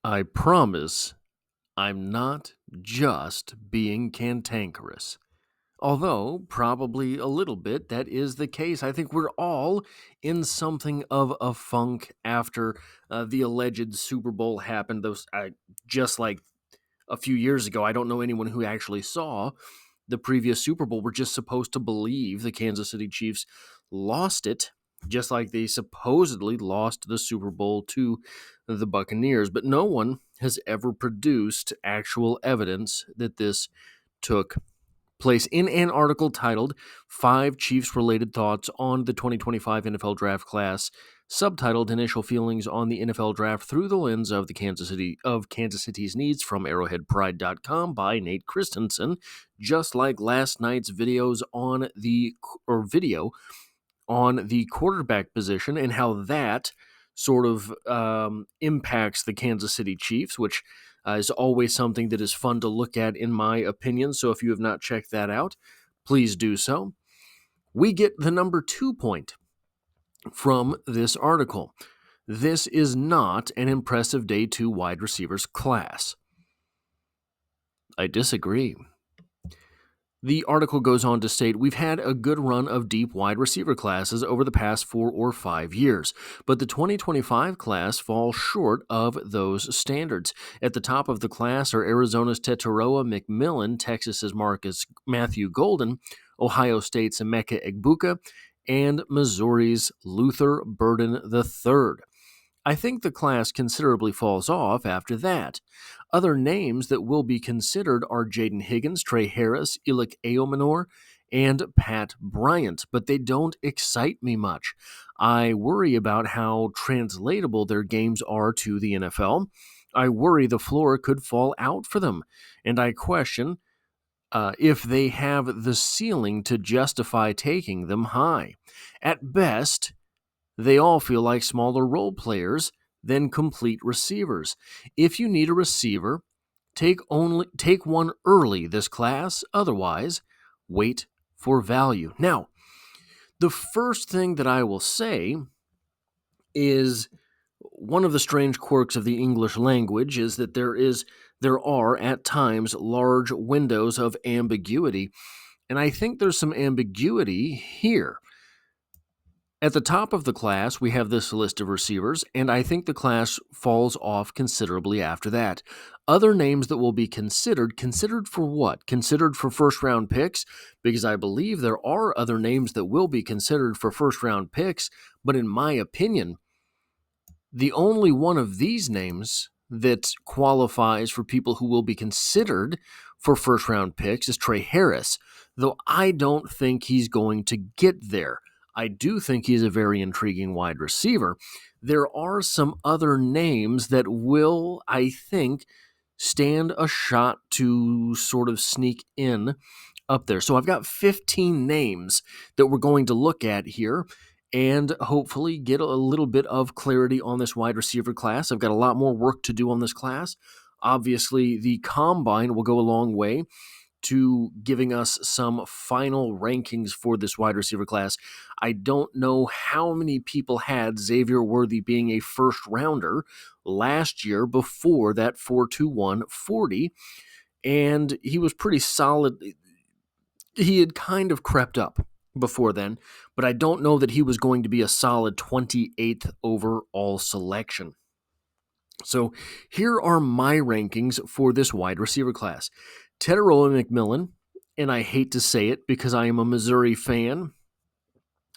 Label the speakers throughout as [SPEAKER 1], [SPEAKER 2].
[SPEAKER 1] I promise I'm not just being cantankerous. Although, probably a little bit, that is the case. I think we're all in something of a funk after the alleged Super Bowl happened. Just like a few years ago, I don't know anyone who actually saw the previous Super Bowl. We're just supposed to believe the Kansas City Chiefs lost it, just like they supposedly lost the Super Bowl to the Buccaneers. But no one has ever produced actual evidence that this took place. In an article titled 5 Chiefs-Related Thoughts on the 2025 NFL Draft Class, subtitled Initial Feelings on the NFL Draft Through the Lens of Kansas City's Needs from ArrowheadPride.com by Nate Christensen, just like last night's video on the quarterback position and how that sort of impacts the Kansas City Chiefs, which is always something that is fun to look at, in my opinion. So if you have not checked that out, please do so. We get the number 2 point from this article. This is not an impressive day 2 wide receivers class. I disagree. The article goes on to state, we've had a good run of deep wide receiver classes over the past 4 or 5 years, but the 2025 class falls short of those standards. At the top of the class are Arizona's Tetairoa McMillan, Texas's Matthew Golden, Ohio State's Emeka Egbuka, and Missouri's Luther Burden III. I think the class considerably falls off after that. Other names that will be considered are Jaden Higgins, Trey Harris, Ilik Eomanor, and Pat Bryant, but they don't excite me much. I worry about how translatable their games are to the NFL. I worry the floor could fall out for them, and I question if they have the ceiling to justify taking them high. At best, they all feel like smaller role players than complete receivers. If you need a receiver, take one early this class. Otherwise, wait for value. Now, the first thing that I will say is one of the strange quirks of the English language is that there are at times large windows of ambiguity, and I think there's some ambiguity here. At the top of the class, we have this list of receivers, and I think the class falls off considerably after that. Other names that will be considered for what? Considered for first-round picks? Because I believe there are other names that will be considered for first-round picks, but in my opinion, the only one of these names that qualifies for people who will be considered for first-round picks is Trey Harris, though I don't think he's going to get there. I do think he's a very intriguing wide receiver. There are some other names that will, I think, stand a shot to sort of sneak in up there. So I've got 15 names that we're going to look at here and hopefully get a little bit of clarity on this wide receiver class. I've got a lot more work to do on this class. Obviously, the combine will go a long way to giving us some final rankings for this wide receiver class. I don't know how many people had Xavier Worthy being a first rounder last year before that 4.21 40, and he was pretty solid. He had kind of crept up before then, but I don't know that he was going to be a solid 28th overall selection. So here are my rankings for this wide receiver class. Tetairoa McMillan, and I hate to say it because I am a Missouri fan,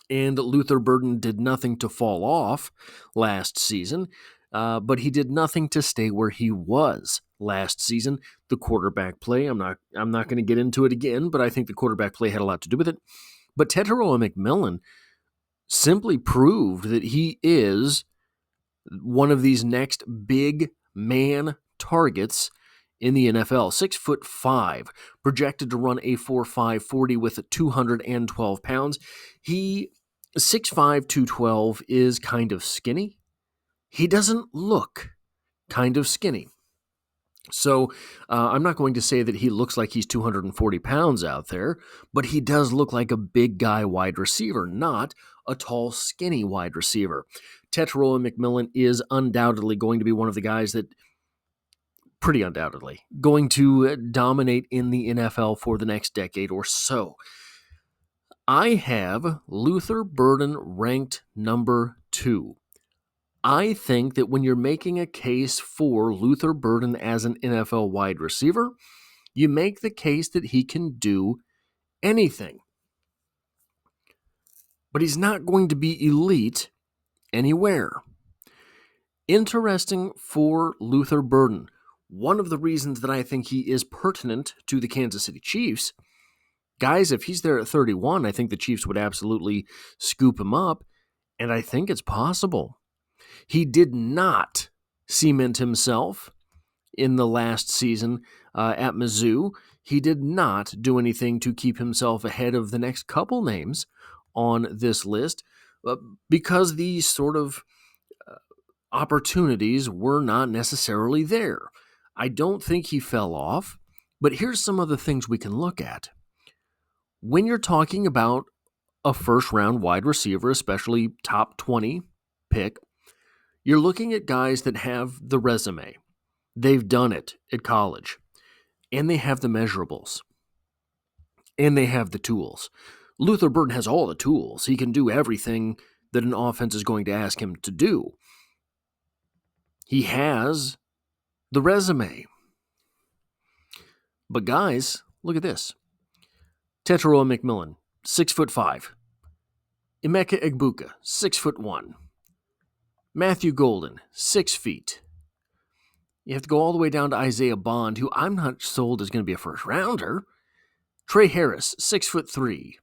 [SPEAKER 1] and Luther Burden did nothing to fall off last season, but he did nothing to stay where he was last season. The quarterback play, I'm not going to get into it again, but I think the quarterback play had a lot to do with it. But Tetairoa McMillan simply proved that he is one of these next big man targets in the NFL. 6'5", projected to run a 4.5 40 with 212 pounds. He 6'5", 212 is kind of skinny. He doesn't look kind of skinny. So I'm not going to say that he looks like he's 240 pounds out there, but he does look like a big guy wide receiver, not a tall, skinny wide receiver. Tetairoa McMillan is undoubtedly going to be one of the guys that pretty undoubtedly, going to dominate in the NFL for the next decade or so. I have Luther Burden ranked number 2. I think that when you're making a case for Luther Burden as an NFL wide receiver, you make the case that he can do anything. But he's not going to be elite anywhere. Interesting for Luther Burden. One of the reasons that I think he is pertinent to the Kansas City Chiefs, guys, if he's there at 31, I think the Chiefs would absolutely scoop him up, and I think it's possible. He did not cement himself in the last season at Mizzou. He did not do anything to keep himself ahead of the next couple names on this list because these sort of opportunities were not necessarily there. I don't think he fell off, but here's some of the things we can look at. When you're talking about a first-round wide receiver, especially top 20 pick, you're looking at guys that have the resume. They've done it at college, and they have the measurables, and they have the tools. Luther Burden has all the tools. He can do everything that an offense is going to ask him to do. He has the resume. But guys, look at this. Tetairoa McMillan, 6'5". Emeka Egbuka, 6'1". Matthew Golden, 6 feet. You have to go all the way down to Isaiah Bond, who I'm not sold is going to be a first-rounder. Trey Harris, 6'3".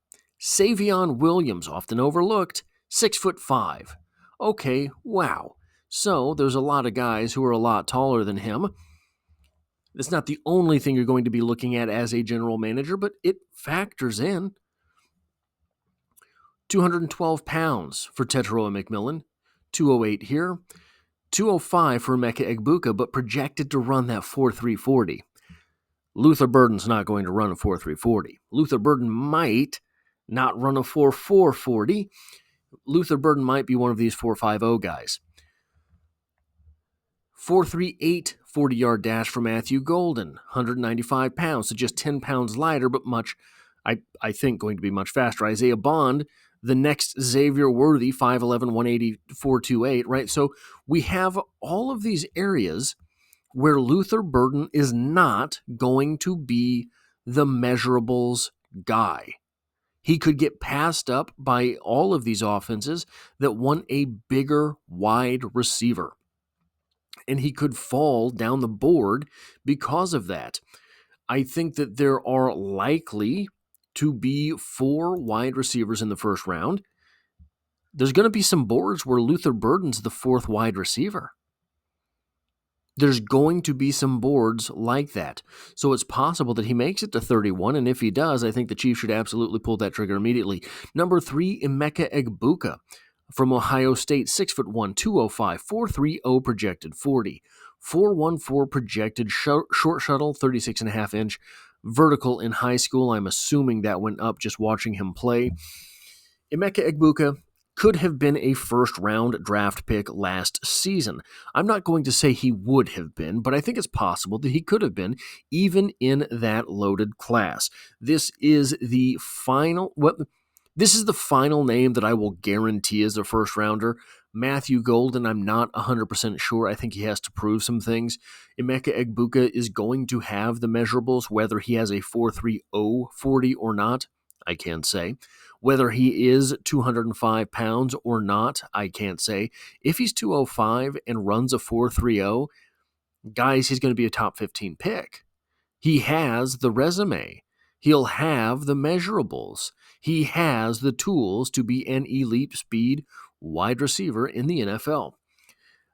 [SPEAKER 1] Savion Williams, often overlooked, 6'5". Okay, wow. So there's a lot of guys who are a lot taller than him. That's not the only thing you're going to be looking at as a general manager, but it factors in. 212 pounds for Tetairoa McMillan, 208 here, 205 for Emeka Egbuka, but projected to run that 4.340. Luther Burden's not going to run a 4.340. Luther Burden might not run a 4.440. Luther Burden might be one of these 4.50 guys. 4.38 40-yard dash for Matthew Golden, 195 pounds, so just 10 pounds lighter, but much, I think, going to be much faster. Isaiah Bond, the next Xavier Worthy, 5'11", 180, 4.28, right? So we have all of these areas where Luther Burden is not going to be the measurables guy. He could get passed up by all of these offenses that want a bigger wide receiver. And he could fall down the board because of that. I think that there are likely to be 4 wide receivers in the first round. There's going to be some boards where Luther Burden's the 4th wide receiver. There's going to be some boards like that. So it's possible that he makes it to 31, and if he does, I think the Chiefs should absolutely pull that trigger immediately. Number 3, Emeka Egbuka from Ohio State, 6'1", 205, 4.30 projected 40, 4.14 projected short shuttle, 36.5-inch vertical in high school. I'm assuming that went up just watching him play. Emeka Egbuka could have been a first-round draft pick last season. I'm not going to say he would have been, but I think it's possible that he could have been, even in that loaded class. This is the final name that I will guarantee as a first-rounder. Matthew Golden, I'm not 100% sure. I think he has to prove some things. Emeka Egbuka is going to have the measurables, whether he has a 4.30 40 or not, I can't say. Whether he is 205 pounds or not, I can't say. If he's 205 and runs a 4.30, guys, he's going to be a top 15 pick. He has the resume. He'll have the measurables. He has the tools to be an elite speed wide receiver in the NFL.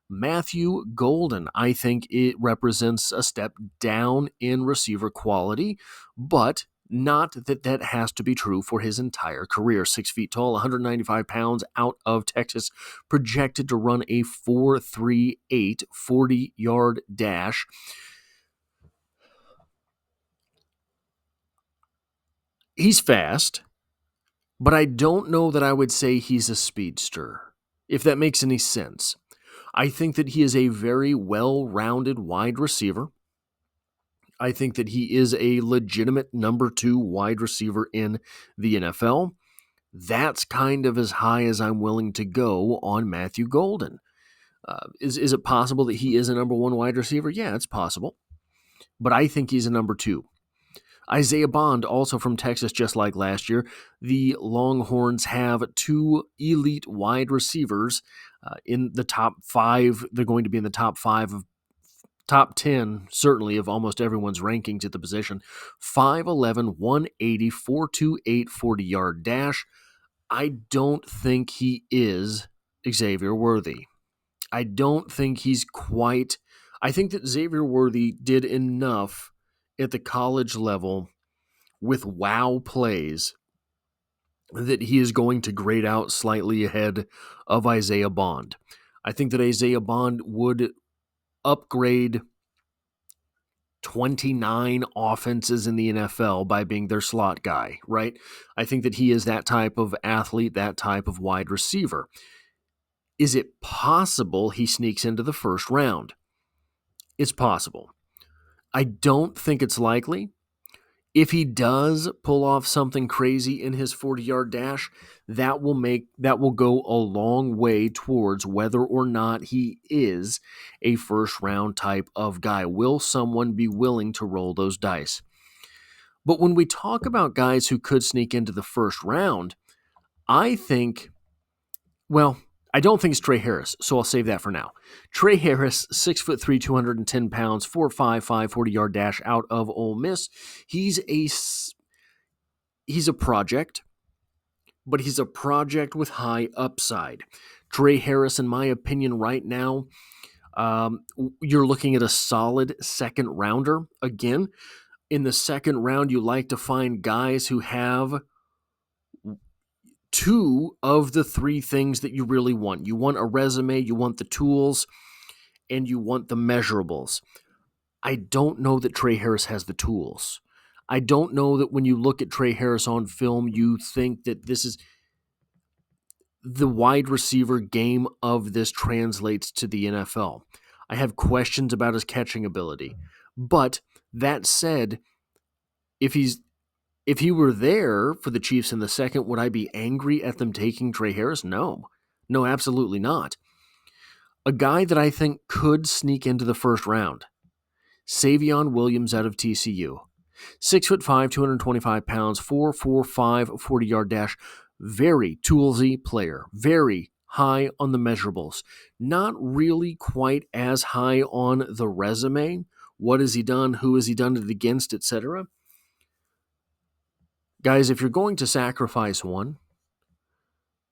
[SPEAKER 1] Matthew Golden, I think it represents a step down in receiver quality, but not that has to be true for his entire career. 6 feet tall, 195 pounds, out of Texas, projected to run a 4.38 40-yard dash. He's fast, but I don't know that I would say he's a speedster, if that makes any sense. I think that he is a very well-rounded wide receiver. I think that he is a legitimate number 2 wide receiver in the NFL. That's kind of as high as I'm willing to go on Matthew Golden. Is it possible that he is a number 1 wide receiver? Yeah, it's possible. But I think he's a number 2. Isaiah Bond, also from Texas, just like last year. The Longhorns have 2 elite wide receivers in the top 5. They're going to be in the top 5 of top 10, certainly, of almost everyone's rankings at the position. 5'11", 180, 4.28 40-yard dash. I don't think he is Xavier Worthy. I don't think he's quite... I think that Xavier Worthy did enough at the college level with wow plays that he is going to grade out slightly ahead of Isaiah Bond. I think that Isaiah Bond would upgrade 29 offenses in the NFL by being their slot guy, right? I think that he is that type of athlete, that type of wide receiver. Is it possible he sneaks into the first round? It's possible. I don't think it's likely. If he does pull off something crazy in his 40-yard dash, that will go a long way towards whether or not he is a first-round type of guy. Will someone be willing to roll those dice? But when we talk about guys who could sneak into the first round, I don't think it's Trey Harris, so I'll save that for now. Trey Harris, 6'3", 210 pounds, 4.55 40-yard dash out of Ole Miss. He's a project, but he's a project with high upside. Trey Harris, in my opinion, right now, you're looking at a solid second rounder. Again, in the second round, you like to find guys who have 2 of the 3 things that you really want. You want a resume, you want the tools, and you want the measurables. I don't know that Trey Harris has the tools. I don't know that when you look at Trey Harris on film, you think that this is the wide receiver game of this translates to the NFL. I have questions about his catching ability. But that said, if he were there for the Chiefs in the second, would I be angry at them taking Trey Harris? No. No, absolutely not. A guy that I think could sneak into the first round, Savion Williams out of TCU. 6'5", 225 pounds, 4.45 40-yard dash. Very toolsy player. Very high on the measurables. Not really quite as high on the resume. What has he done? Who has he done it against, etc.? Guys, if you're going to sacrifice one,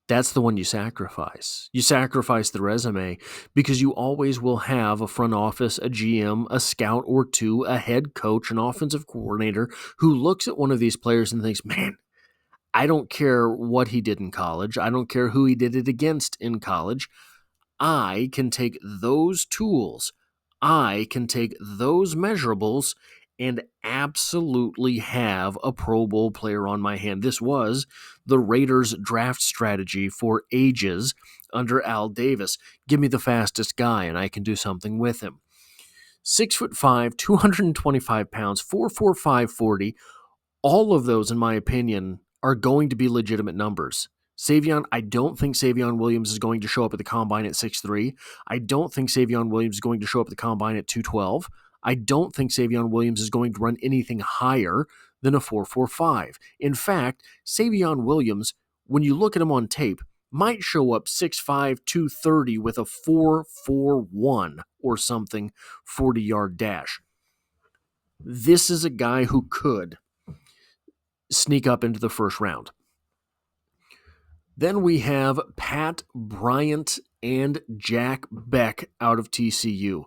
[SPEAKER 1] that's the one you sacrifice. You sacrifice the resume because you always will have a front office, a GM, a scout or 2, a head coach, an offensive coordinator who looks at one of these players and thinks, man, I don't care what he did in college. I don't care who he did it against in college. I can take those tools. I can take those measurables and absolutely have a Pro Bowl player on my hand. This was the Raiders' draft strategy for ages under Al Davis. Give me the fastest guy, and I can do something with him. 6'5", 225 pounds, 4.45 40. All of those, in my opinion, are going to be legitimate numbers. I don't think Savion Williams is going to show up at the combine at 6'3". I don't think Savion Williams is going to show up at the combine at 212. I don't think Savion Williams is going to run anything higher than a 4.45. In fact, Savion Williams, when you look at him on tape, might show up 6'5", 230 with a 4.41 or something 40-yard dash. This is a guy who could sneak up into the first round. Then we have Pat Bryant and Jack Beck out of TCU.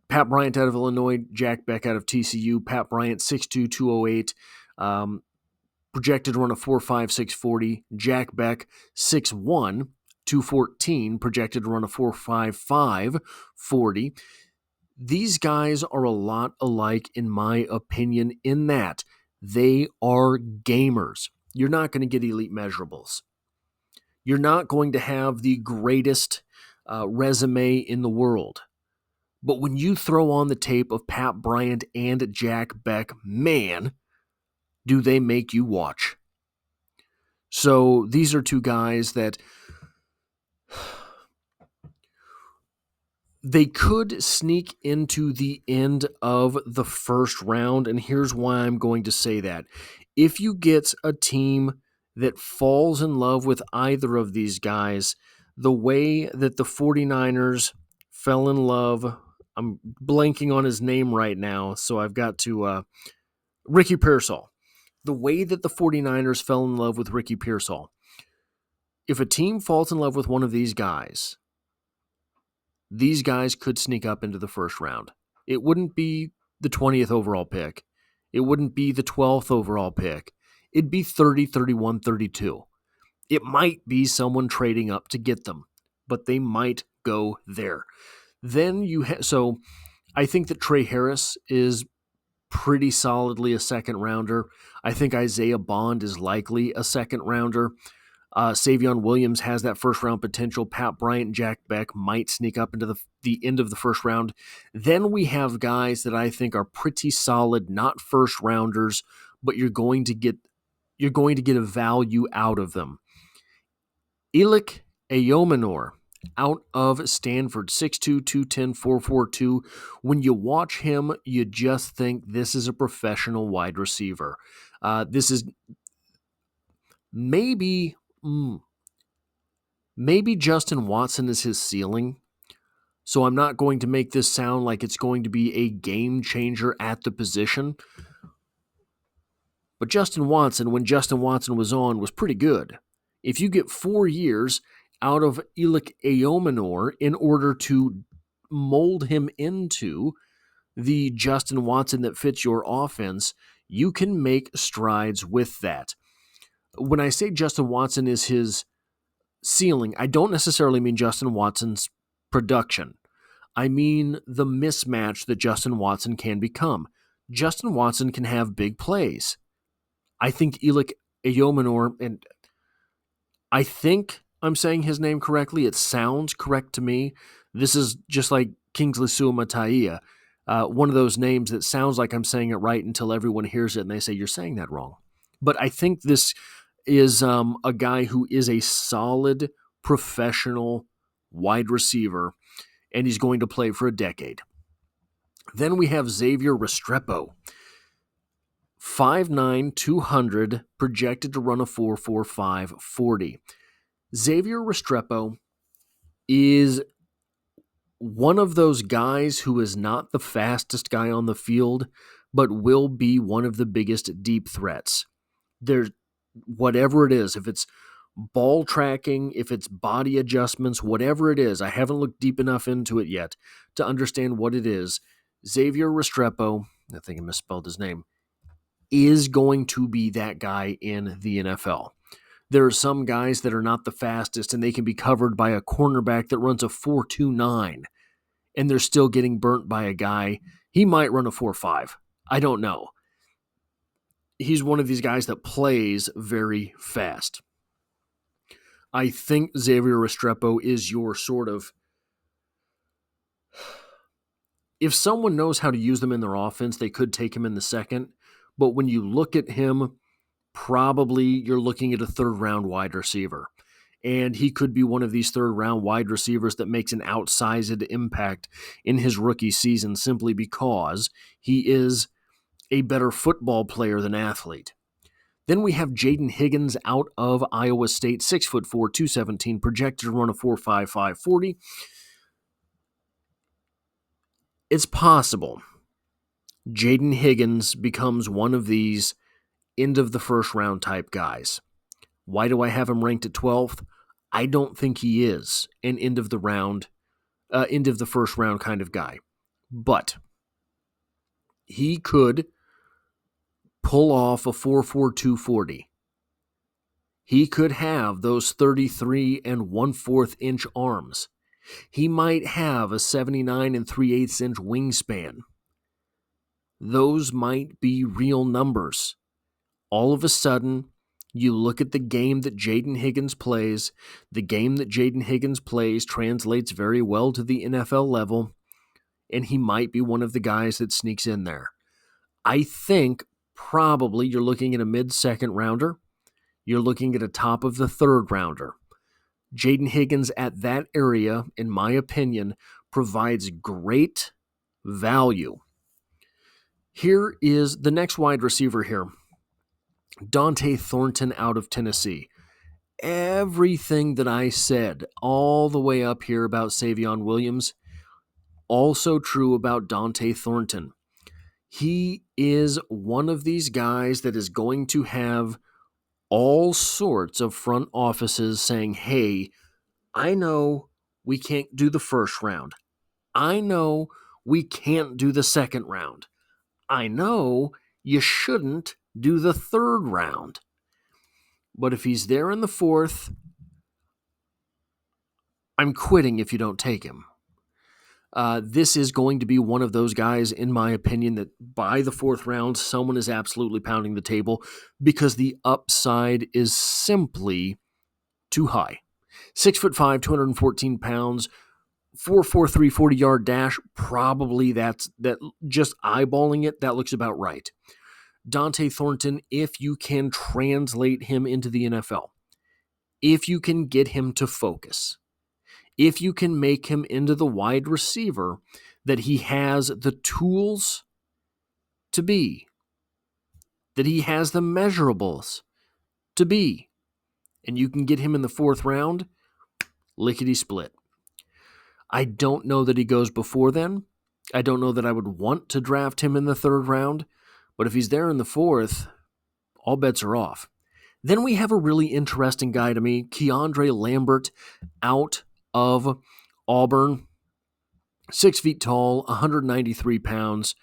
[SPEAKER 1] Pat Bryant out of Illinois, Jack Beck out of TCU. Pat Bryant, 6'2", 208, projected to run a 4.56 40. Jack Beck, 6'1", 214, projected to run a 4.55 40. These guys are a lot alike, in my opinion, in that they are gamers. You're not going to get elite measurables. You're not going to have the greatest resume in the world. But when you throw on the tape of Pat Bryant and Jack Beck, man, do they make you watch. So these are two guys that they could sneak into the end of the first round, and here's why I'm going to say that. If you get a team that falls in love with either of these guys, the way that the 49ers fell in love, I'm blanking on his name right now, so I've got to, Ricky Pearsall. The way that the 49ers fell in love with Ricky Pearsall. If a team falls in love with one of these guys could sneak up into the first round. It wouldn't be the 20th overall pick. It wouldn't be the 12th overall pick. It'd be 30, 31, 32. It might be someone trading up to get them, but they might go there. Then so I think that Trey Harris is pretty solidly a second rounder. I think Isaiah Bond is likely a second rounder. Savion Williams has that first round potential. Pat Bryant and Jack Beck might sneak up into the end of the first round. Then we have guys that I think are pretty solid, not first rounders, but you're going to get a value out of them. Elik Eyomanor out of Stanford, 6'2", 210, 442. When you watch him, you just think this is a professional wide receiver. This is maybe Justin Watson is his ceiling. So I'm not going to make this sound like it's going to be a game changer at the position. But Justin Watson, when Justin Watson was on, was pretty good. If you get 4 years out of Elik Eyomanor in order to mold him into the Justin Watson that fits your offense, you can make strides with that. When I say Justin Watson is his ceiling, I don't necessarily mean Justin Watson's production. I mean the mismatch that Justin Watson can become. Justin Watson can have big plays. I think Elik Eyomanor, and I think I'm saying his name correctly. It sounds correct to me. This is just like Kingsley Suamataia, one of those names that sounds like I'm saying it right until everyone hears it and they say, you're saying that wrong. But I think this is a guy who is a solid professional wide receiver, and he's going to play for a decade. Then we have Xavier Restrepo, 5'9", 200, projected to run a 4.45 40. Xavier Restrepo is one of those guys who is not the fastest guy on the field, but will be one of the biggest deep threats. There's whatever it is, if it's ball tracking, if it's body adjustments, whatever it is, I haven't looked deep enough into it yet to understand what it is. Xavier Restrepo, I think I misspelled his name, is going to be that guy in the NFL. There are some guys that are not the fastest, and they can be covered by a cornerback that runs a 4.29, and they're still getting burnt by a guy. He might run a 4.5. I don't know. He's one of these guys that plays very fast. I think Xavier Restrepo is your sort of... If someone knows how to use them in their offense, they could take him in the second. But when you look at him, probably you're looking at a third-round wide receiver. And he could be one of these third-round wide receivers that makes an outsized impact in his rookie season simply because he is a better football player than athlete. Then we have Jaden Higgins out of Iowa State, 6'4", 217, projected to run a 4.55 40. It's possible Jaden Higgins becomes one of these end of the first round type guys. Why do I have him ranked at 12th? I don't think he is an end of the first round kind of guy. But he could pull off a 4.42 40. He could have those 33 1/4 inch arms. He might have a 79 3/8 inch wingspan. Those might be real numbers. All of a sudden, you look at the game that Jaden Higgins plays. The game that Jaden Higgins plays translates very well to the NFL level. and he might be one of the guys that sneaks in there. I think probably you're looking at a mid-second rounder. You're looking at a top of the third rounder. Jaden Higgins at that area, in my opinion, provides great value. Here is the next wide receiver here. Dante Thornton out of Tennessee. Everything that I said all the way up here about Savion Williams, also true about Dante Thornton. He is one of these guys that is going to have all sorts of front offices saying, hey, I know we can't do the first round. I know we can't do the second round. I know you shouldn't do the third round. But if he's there in the fourth, I'm quitting if you don't take him. This is going to be one of those guys, in my opinion, that by the fourth round, someone is absolutely pounding the table because the upside is simply too high. 6'5", 214 pounds, 4.43 40-yard dash. Probably that just eyeballing it, that looks about right. Dante Thornton, if you can translate him into the NFL, if you can get him to focus, if you can make him into the wide receiver that he has the tools to be, that he has the measurables to be, and you can get him in the fourth round, lickety split. I don't know that he goes before then. I don't know that I would want to draft him in the third round, but if he's there in the fourth, all bets are off. Then we have a really interesting guy to me, Keandre Lambert out of Auburn. 6 feet tall, 193 pounds.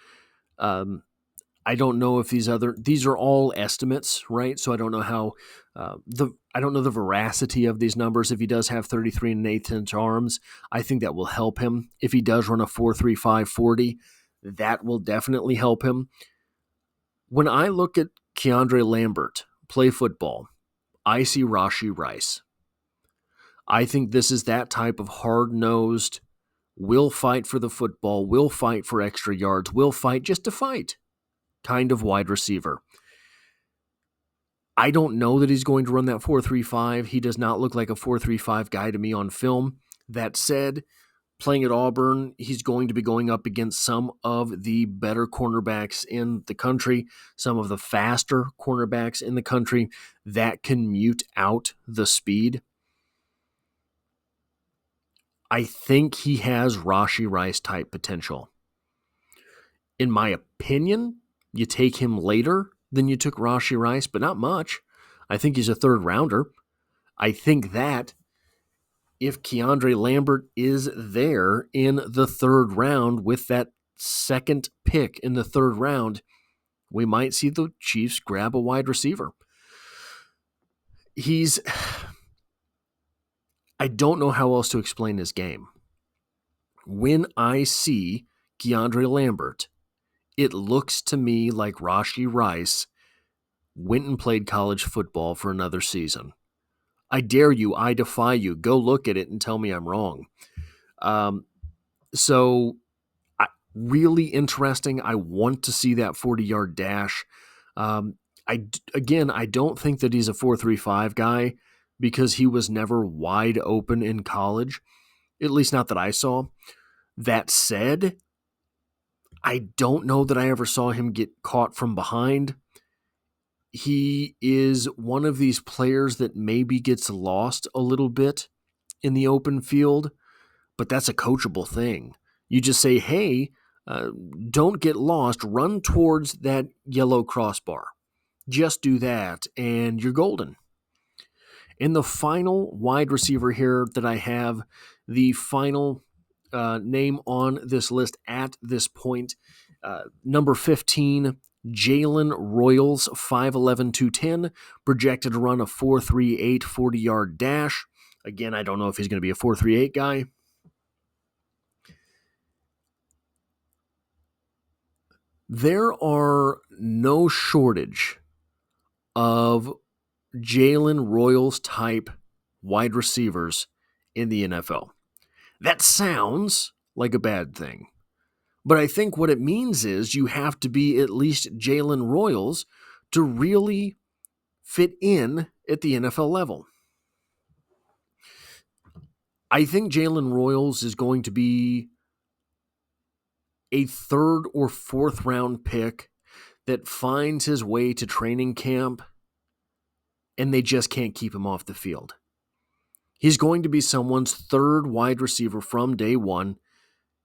[SPEAKER 1] I don't know if these are all estimates, right? So I don't know how I don't know the veracity of these numbers. If he does have 33 1/8 inch arms, I think that will help him. If he does run a 4.35 40, that will definitely help him. When I look at Keandre Lambert play football, I see Rashee Rice. I think this is that type of hard-nosed, will fight for the football, will fight for extra yards, will fight just to fight kind of wide receiver. I don't know that he's going to run that 4.35. He does not look like a 4.35 guy to me on film. That said, playing at Auburn, he's going to be going up against some of the better cornerbacks in the country, some of the faster cornerbacks in the country that can mute out the speed. I think he has Rashee Rice type potential. In my opinion, you take him later than you took Rashee Rice, but not much. I think he's a third rounder. I think that if Keandre Lambert is there in the third round with that second pick in the third round, we might see the Chiefs grab a wide receiver. I don't know how else to explain his game. When I see Keandre Lambert, it looks to me like Rashee Rice went and played college football for another season. I dare you, I defy you, go look at it and tell me I'm wrong. Really interesting. I want to see that 40-yard dash. I don't think that he's a 4.35 guy because he was never wide open in college, at least not that I saw. That said, I don't know that I ever saw him get caught from behind. He is one of these players that maybe gets lost a little bit in the open field, but that's a coachable thing. You just say, hey, don't get lost. Run towards that yellow crossbar. Just do that, and you're golden. And the final wide receiver here that I have, the final name on this list at this point, number 15, Jalen Royals, 5'11", 210, projected to run a 4.38 40-yard dash. Again, I don't know if he's going to be a 4.38 guy. There are no shortage of Jalen Royals type wide receivers in the NFL. That sounds like a bad thing. But I think what it means is you have to be at least Jalen Royals to really fit in at the NFL level. I think Jalen Royals is going to be a 3rd or 4th round pick that finds his way to training camp and they just can't keep him off the field. He's going to be someone's 3rd wide receiver from day one.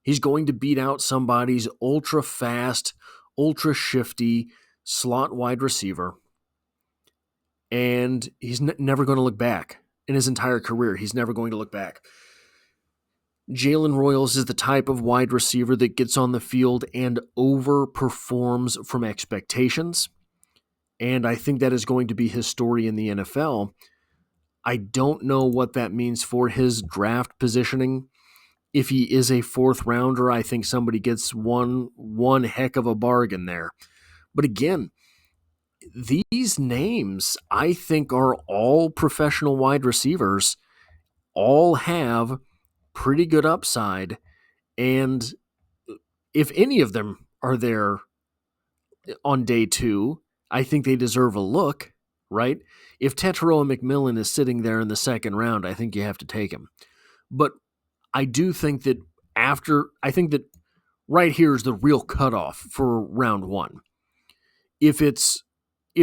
[SPEAKER 1] He's going to beat out somebody's ultra fast, ultra shifty slot wide receiver. And he's never going to look back. In his entire career, he's never going to look back. Jalen Royals is the type of wide receiver that gets on the field and overperforms from expectations. And I think that is going to be his story in the NFL. I don't know what that means for his draft positioning. If he is a 4th rounder, I think somebody gets one heck of a bargain there. But again, these names, I think, are all professional wide receivers, all have pretty good upside, and if any of them are there on day 2, I think they deserve a look, right? If Tetairoa McMillan is sitting there in the 2nd round, I think you have to take him. But I do think that right here is the real cutoff for round 1. If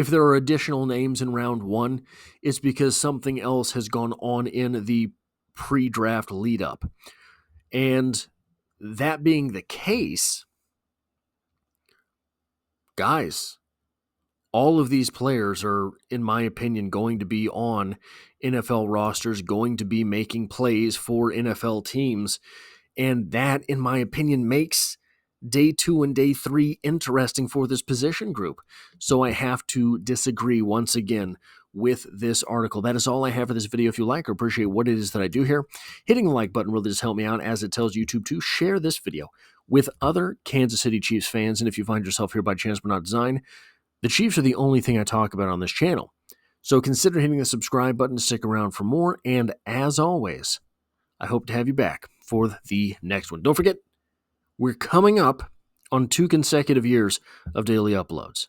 [SPEAKER 1] there are additional names in round 1, it's because something else has gone on in the pre-draft lead-up. And that being the case, guys, all of these players are, in my opinion, going to be on NFL rosters, going to be making plays for NFL teams. And that, in my opinion, makes day 2 and day 3 interesting for this position group. So I have to disagree once again with this article. That is all I have for this video. If you like or appreciate what it is that I do here, hitting the like button really does help me out, as it tells YouTube to share this video with other Kansas City Chiefs fans. And if you find yourself here by chance but not design, the Chiefs are the only thing I talk about on this channel. So consider hitting the subscribe button to stick around for more. And as always, I hope to have you back for the next one. Don't forget, we're coming up on 2 consecutive years of daily uploads.